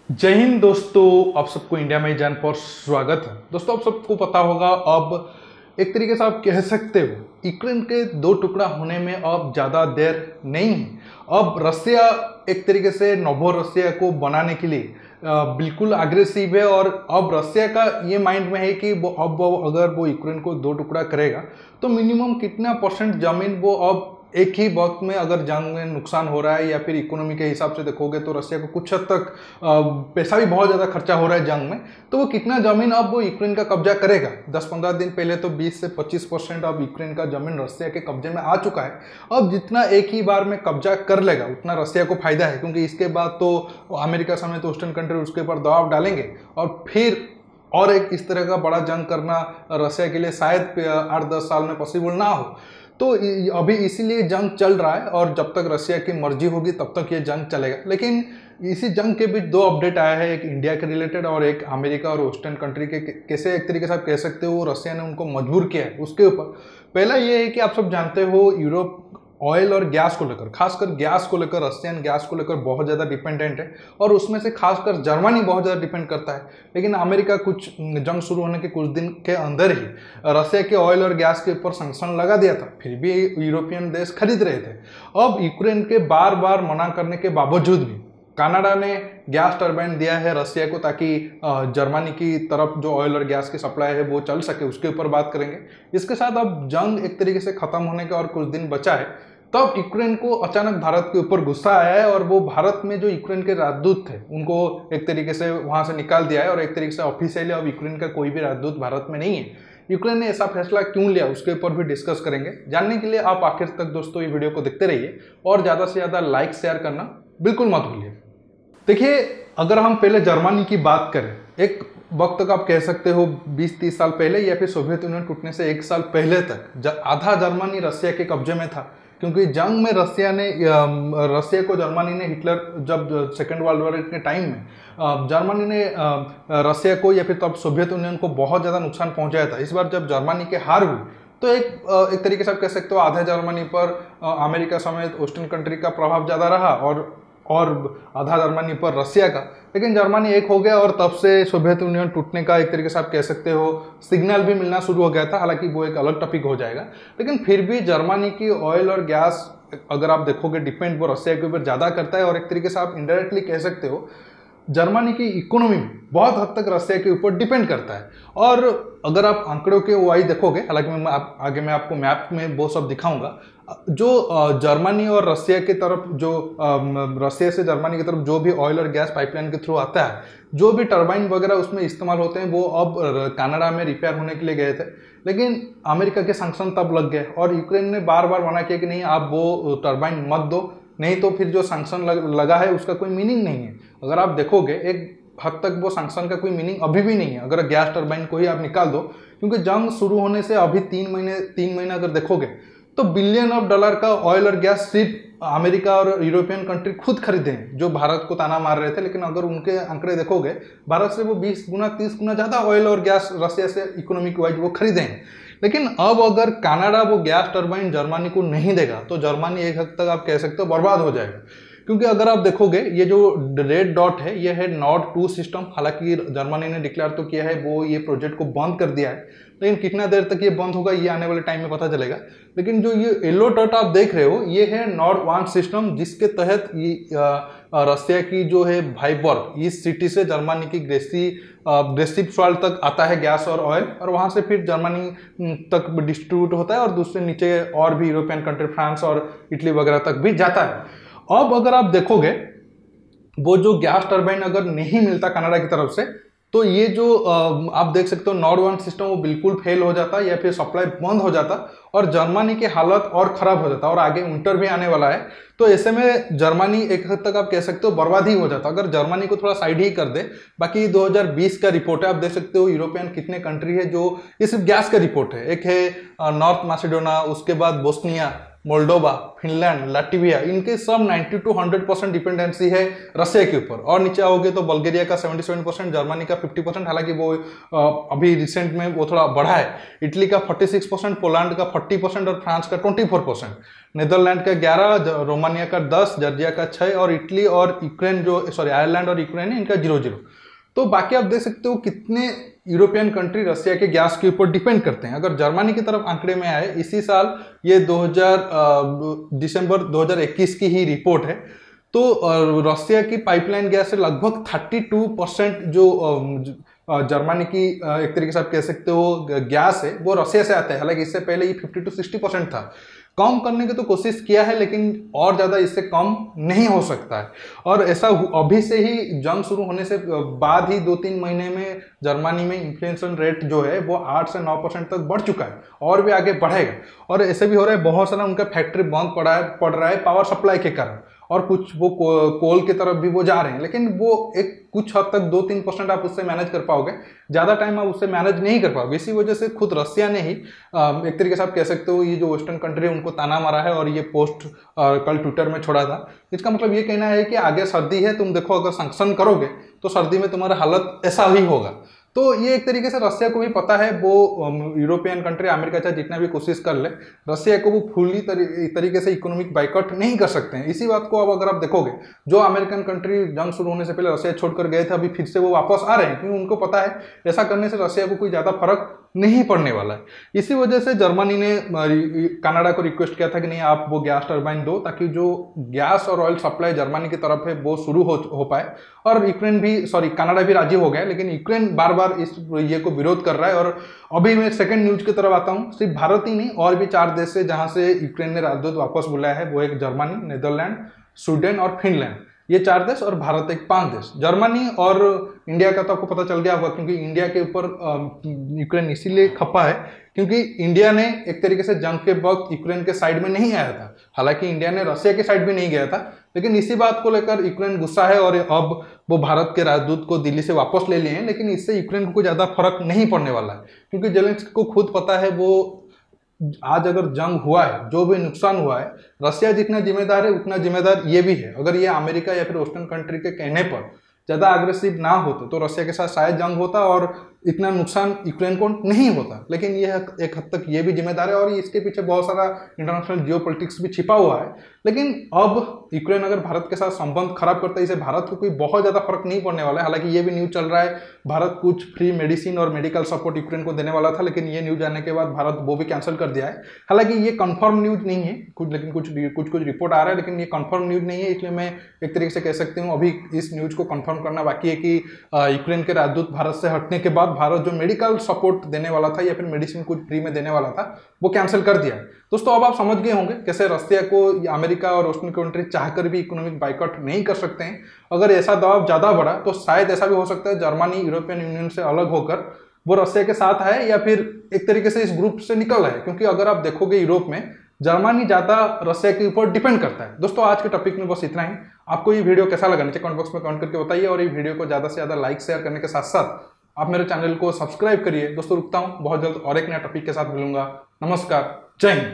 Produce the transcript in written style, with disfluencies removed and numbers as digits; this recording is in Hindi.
जय हिंद दोस्तों, आप सबको इंडिया में जान पर स्वागत है। दोस्तों, आप सबको पता होगा, अब एक तरीके से आप कह सकते हो यूक्रेन के दो टुकड़ा होने में अब ज़्यादा देर नहीं है। अब रसिया एक तरीके से नवो रसिया को बनाने के लिए बिल्कुल अग्रेसिव है और अब रसिया का ये माइंड में है कि वो अगर वो यूक्रेन को दो टुकड़ा करेगा तो मिनिमम कितना परसेंट जमीन वो अब एक ही वक्त में, अगर जंग में नुकसान हो रहा है या फिर इकोनॉमी के हिसाब से देखोगे तो रसिया को कुछ हद तक पैसा भी बहुत ज़्यादा खर्चा हो रहा है जंग में, तो वो कितना ज़मीन अब वो यूक्रेन का कब्जा करेगा। 10-15 दिन पहले तो 20 से 25% अब यूक्रेन का ज़मीन रसिया के कब्जे में आ चुका है। अब जितना एक ही बार में कब्जा कर लेगा उतना रसिया को फायदा है, क्योंकि इसके बाद तो अमेरिका समेत वेस्टर्न कंट्री उसके ऊपर दबाव डालेंगे और फिर और एक इस तरह का बड़ा जंग करना रसिया के लिए शायद 8-10 साल में पॉसिबल ना हो। तो अभी इसीलिए जंग चल रहा है और जब तक रसिया की मर्जी होगी तब तक ये जंग चलेगा। लेकिन इसी जंग के बीच दो अपडेट आया है, एक इंडिया के रिलेटेड और एक अमेरिका और वेस्टर्न कंट्री के कैसे एक तरीके से आप कह सकते हो रसिया ने उनको मजबूर किया है उसके ऊपर। पहला ये है कि आप सब जानते हो यूरोप ऑयल और गैस को लेकर, खासकर गैस को लेकर, रशियन गैस को लेकर बहुत ज़्यादा डिपेंडेंट है और उसमें से खासकर जर्मनी बहुत ज़्यादा डिपेंड करता है। लेकिन अमेरिका कुछ जंग शुरू होने के कुछ दिन के अंदर ही रसिया के ऑयल और गैस के ऊपर सैंक्शन लगा दिया था, फिर भी यूरोपियन देश खरीद रहे थे। अब यूक्रेन के बार बार मना करने के बावजूद भी कनाडा ने गैस टरबाइन दिया है रसिया को, ताकि जर्मनी की तरफ जो ऑयल और गैस की सप्लाई है वो चल सके। उसके ऊपर बात करेंगे। इसके साथ अब जंग एक तरीके से खत्म होने के और कुछ दिन बचा है, तब यूक्रेन को अचानक भारत के ऊपर गुस्सा आया है और वो भारत में जो यूक्रेन के राजदूत थे उनको एक तरीके से वहां से निकाल दिया है और एक तरीके से ऑफिशियली अब यूक्रेन का कोई भी राजदूत भारत में नहीं है। यूक्रेन ने ऐसा फैसला क्यों लिया उसके ऊपर भी डिस्कस करेंगे। जानने के लिए आप आखिर तक दोस्तों ये वीडियो को देखते रहिए और ज़्यादा से ज़्यादा लाइक शेयर करना बिल्कुल मत भूलिए। देखिए, अगर हम पहले जर्मनी की बात करें, एक वक्त तक आप कह सकते हो 20-30 साल पहले या फिर सोवियत यूनियन टूटने से एक साल पहले तक आधा जर्मनी रसिया के कब्जे में था, क्योंकि जंग में रसिया को जर्मनी ने, हिटलर जब सेकेंड वर्ल्ड वॉर के टाइम में जर्मनी ने रसिया को या फिर तब सोवियत यूनियन को बहुत ज़्यादा नुकसान पहुंचाया था। इस बार जब जर्मनी के हार हुई तो एक तरीके से आप कह सकते हो आधे जर्मनी पर अमेरिका समेत वेस्टर्न कंट्री का प्रभाव ज़्यादा रहा और आधा जर्मनी पर रसिया का। लेकिन जर्मनी एक हो गया और तब से सोवियत यूनियन टूटने का एक तरीके से आप कह सकते हो सिग्नल भी मिलना शुरू हो गया था। हालांकि वो एक अलग टॉपिक हो जाएगा, लेकिन फिर भी जर्मनी की ऑयल और गैस अगर आप देखोगे डिपेंड वो रसिया के ऊपर ज़्यादा करता है और एक तरीके से आप इनडायरेक्टली कह सकते हो जर्मनी की इकोनॉमी बहुत हद तक रसिया के ऊपर डिपेंड करता है। और अगर आप आंकड़ों के वाई देखोगे, हालांकि आगे मैं आपको मैप में वो सब दिखाऊंगा, जो जर्मनी और रसिया की तरफ, जो रसिया से जर्मनी की तरफ जो भी ऑयल और गैस पाइपलाइन के थ्रू आता है, जो भी टरबाइन वगैरह उसमें इस्तेमाल होते हैं, वो अब कनाडा में रिपेयर होने के लिए गए थे। लेकिन अमेरिका के सैंक्शन तब लग गए और यूक्रेन ने बार बार मना किया कि नहीं, आप वो टरबाइन मत दो, नहीं तो फिर जो सैंक्शन लगा है उसका कोई मीनिंग नहीं है। अगर आप देखोगे एक हद तक वो सैंक्शन का कोई मीनिंग अभी भी नहीं है अगर गैस टरबाइन को ही आप निकाल दो, क्योंकि जंग शुरू होने से अभी 3 महीने अगर देखोगे तो $बिलियन का ऑयल और गैस सिर्फ अमेरिका और यूरोपियन कंट्री खुद खरीदे हैं, जो भारत को ताना मार रहे थे। लेकिन अगर उनके आंकड़े देखोगे, भारत से वो 20 गुना 30 गुना ज़्यादा ऑयल और गैस रसिया से इकोनॉमिक वाइज वो खरीदे हैं। लेकिन अब अगर कनाडा वो गैस टरबाइन जर्मनी को नहीं देगा तो जर्मनी एक हद तक आप कह सकते हो बर्बाद हो जाएगा। क्योंकि अगर आप देखोगे ये जो रेड डॉट है ये है नॉर्ड 2 सिस्टम। हालांकि जर्मनी ने डिक्लेयर तो किया है वो ये प्रोजेक्ट को बंद कर दिया है, लेकिन कितना देर तक ये बंद होगा ये आने वाले टाइम में पता चलेगा। लेकिन जो ये येलो डॉट आप देख रहे हो ये है नॉर्ड 1 सिस्टम, जिसके तहत रसिया की जो है भाइबर्ग इस सिटी से जर्मनी की ग्रेसिपस्वाल तक आता है गैस और ऑयल, और वहां से फिर जर्मनी तक डिस्ट्रीब्यूट होता है और दूसरे नीचे और भी यूरोपियन कंट्री फ्रांस और इटली वगैरह तक भी जाता है। अब अगर आप देखोगे वो जो गैस टरबाइन अगर नहीं मिलता कनाडा की तरफ से, तो ये जो आप देख सकते हो नॉर्ड 1 सिस्टम वो बिल्कुल फेल हो जाता या फिर सप्लाई बंद हो जाता और जर्मनी की हालत और खराब हो जाता और आगे विंटर भी आने वाला है। तो ऐसे में जर्मनी एक हद तक आप कह सकते हो बर्बाद ही हो जाता अगर जर्मनी को थोड़ा साइड ही कर दे। बाकी 2020 का रिपोर्ट है, आप देख सकते हो यूरोपियन कितने कंट्री है जो, ये सिर्फ गैस का रिपोर्ट है। एक है नॉर्थ मैसेडोनिया, उसके बाद बोस्निया, मोल्डोवा, फिनलैंड, लाटविया, इनके सब 90 to 100% डिपेंडेंसी है रसिया के ऊपर। और नीचे आओगे तो बल्गेरिया का 77%, जर्मनी का 50%, हालांकि वो अभी रिसेंट में वो थोड़ा बढ़ा है। इटली का 46%, पोलैंड का 40% और फ्रांस का 24%, नीदरलैंड का 11, रोमानिया का 10, जॉर्जिया का 6 और इटली और यूक्रेन आयरलैंड और यूक्रेन है इनका 0-0। तो बाकी आप देख सकते हो कितने यूरोपियन कंट्री रसिया के गैस के ऊपर डिपेंड करते हैं। अगर जर्मनी की तरफ आंकड़े में आए, इसी साल ये दिसंबर 2021 की ही रिपोर्ट है, तो रसिया की पाइपलाइन गैस से लगभग 32% जो जर्मनी की एक तरीके से आप कह सकते हो गैस है वो रसिया से आता है। हालांकि इससे पहले ये 50 to 60% था। कम करने की तो कोशिश किया है, लेकिन और ज़्यादा इससे कम नहीं हो सकता है। और ऐसा अभी से ही जंग शुरू होने से बाद ही 2-3 महीने में जर्मनी में इन्फ्लेशन रेट जो है वो 8 से 9% तक बढ़ चुका है और भी आगे बढ़ेगा। और ऐसे भी हो रहा है, बहुत सारा उनका फैक्ट्री बंद पड़ रहा है पावर सप्लाई के कारण, और कुछ वो कोल की तरफ भी वो जा रहे हैं। लेकिन वो एक कुछ हद तक 2-3% आप उससे मैनेज कर पाओगे, ज़्यादा टाइम आप उससे मैनेज नहीं कर पाओगे। इसी वजह से खुद रसिया ने ही एक तरीके से आप कह सकते हो ये जो वेस्टर्न कंट्री है उनको ताना मारा है और ये पोस्ट कल ट्विटर में छोड़ा था। इसका मतलब ये कहना है कि आगे सर्दी है, तुम देखो अगर सैंक्शन करोगे तो सर्दी में तुम्हारा हालत ऐसा ही होगा। तो ये एक तरीके से रसिया को भी पता है, वो यूरोपियन कंट्री अमेरिका चाहे जितना भी कोशिश कर ले, रसिया को वो फुली तरीके से इकोनॉमिक बाइकआउट नहीं कर सकते हैं। इसी बात को अब अगर आप देखोगे, जो अमेरिकन कंट्री जंग शुरू होने से पहले रसिया छोड़कर गए थे, अभी फिर से वो वापस आ रहे हैं, क्योंकि उनको पता है ऐसा करने से रसिया को कोई ज़्यादा फर्क नहीं पड़ने वाला है। इसी वजह से जर्मनी ने कनाडा को रिक्वेस्ट किया था कि नहीं आप वो गैस टरबाइन दो, ताकि जो गैस और ऑयल सप्लाई जर्मनी की तरफ है वो शुरू हो पाए। और कनाडा भी राजी हो गया, लेकिन यूक्रेन बार बार इस ये को विरोध कर रहा है। और अभी मैं सेकंड न्यूज की तरफ आता हूँ। सिर्फ भारत ही नहीं, और भी 4 देश है जहां से यूक्रेन ने राजदूत वापस बुलाया है। वो एक जर्मनी, नीदरलैंड, स्वीडन और फिनलैंड, ये 4 देश, और भारत एक 5 देश। जर्मनी और इंडिया का तो आपको पता चल गया होगा, क्योंकि इंडिया के ऊपर यूक्रेन इसीलिए खपा है क्योंकि इंडिया ने एक तरीके से जंग के वक्त यूक्रेन के साइड में नहीं आया था। हालांकि इंडिया ने रसिया के साइड भी नहीं गया था, लेकिन इसी बात को लेकर यूक्रेन गुस्सा है और अब वो भारत के राजदूत को दिल्ली से वापस ले लिए हैं। लेकिन इससे यूक्रेन को कोई ज़्यादा फर्क नहीं पड़ने वाला है, क्योंकि जेलेंस्की को खुद पता है वो आज अगर जंग हुआ है, जो भी नुकसान हुआ है, रसिया जितना जिम्मेदार है उतना जिम्मेदार ये भी है। अगर ये अमेरिका या फिर वेस्टर्न कंट्री के कहने पर ज़्यादा अग्रेसिव ना होते तो रसिया के साथ शायद जंग होता और इतना नुकसान यूक्रेन को नहीं होता। लेकिन ये एक हद तक ये भी जिम्मेदार है और इसके पीछे बहुत सारा इंटरनेशनल जियोपॉलिटिक्स भी छिपा हुआ है। लेकिन अब यूक्रेन अगर भारत के साथ संबंध खराब करता है, इसे भारत को कोई बहुत ज़्यादा फर्क नहीं पड़ने वाला है। हालांकि ये भी न्यूज़ चल रहा है भारत कुछ फ्री मेडिसिन और मेडिकल सपोर्ट यूक्रेन को देने वाला था, लेकिन ये न्यूज़ आने के बाद भारत वो भी कैंसिल कर दिया है। हालांकि ये कंफर्म न्यूज़ नहीं है, लेकिन कुछ रिपोर्ट आ रहा है, लेकिन ये कंफर्म न्यूज़ नहीं है। इसलिए मैं एक तरीके से कह सकती हूँ अभी इस न्यूज़ को कंफर्म करना बाकी है कि यूक्रेन के राजदूत भारत से हटने के बाद भारत जो मेडिकल सपोर्ट देने वाला था या फिर मेडिसिन कुछ फ्री में देने वाला था वो कैंसिल कर दिया है। दोस्तों अब आप समझ गए होंगे कैसे रसिया को अमेरिका और वेस्टर्न कंट्री चाहकर भी इकोनॉमिक बाइकआउट नहीं कर सकते हैं। अगर ऐसा दबाव ज़्यादा बढ़ा तो शायद ऐसा भी हो सकता है जर्मनी यूरोपियन यूनियन से अलग होकर वो रसिया के साथ है या फिर एक तरीके से इस ग्रुप से निकल है। क्योंकि अगर आप देखोगे यूरोप में जर्मनी ज़्यादा रसिया के ऊपर डिपेंड करता है। दोस्तों आज के टॉपिक में बस इतना ही। आपको ये वीडियो कैसा लगा नीचे कमेंट बॉक्स में कमेंट करके बताइए, और ये वीडियो को ज़्यादा से ज़्यादा लाइक शेयर करने के साथ साथ आप मेरे चैनल को सब्सक्राइब करिए। दोस्तों रुकता हूँ, बहुत जल्द और एक नया टॉपिक के साथ मिलूंगा। नमस्कार, जय हिंद।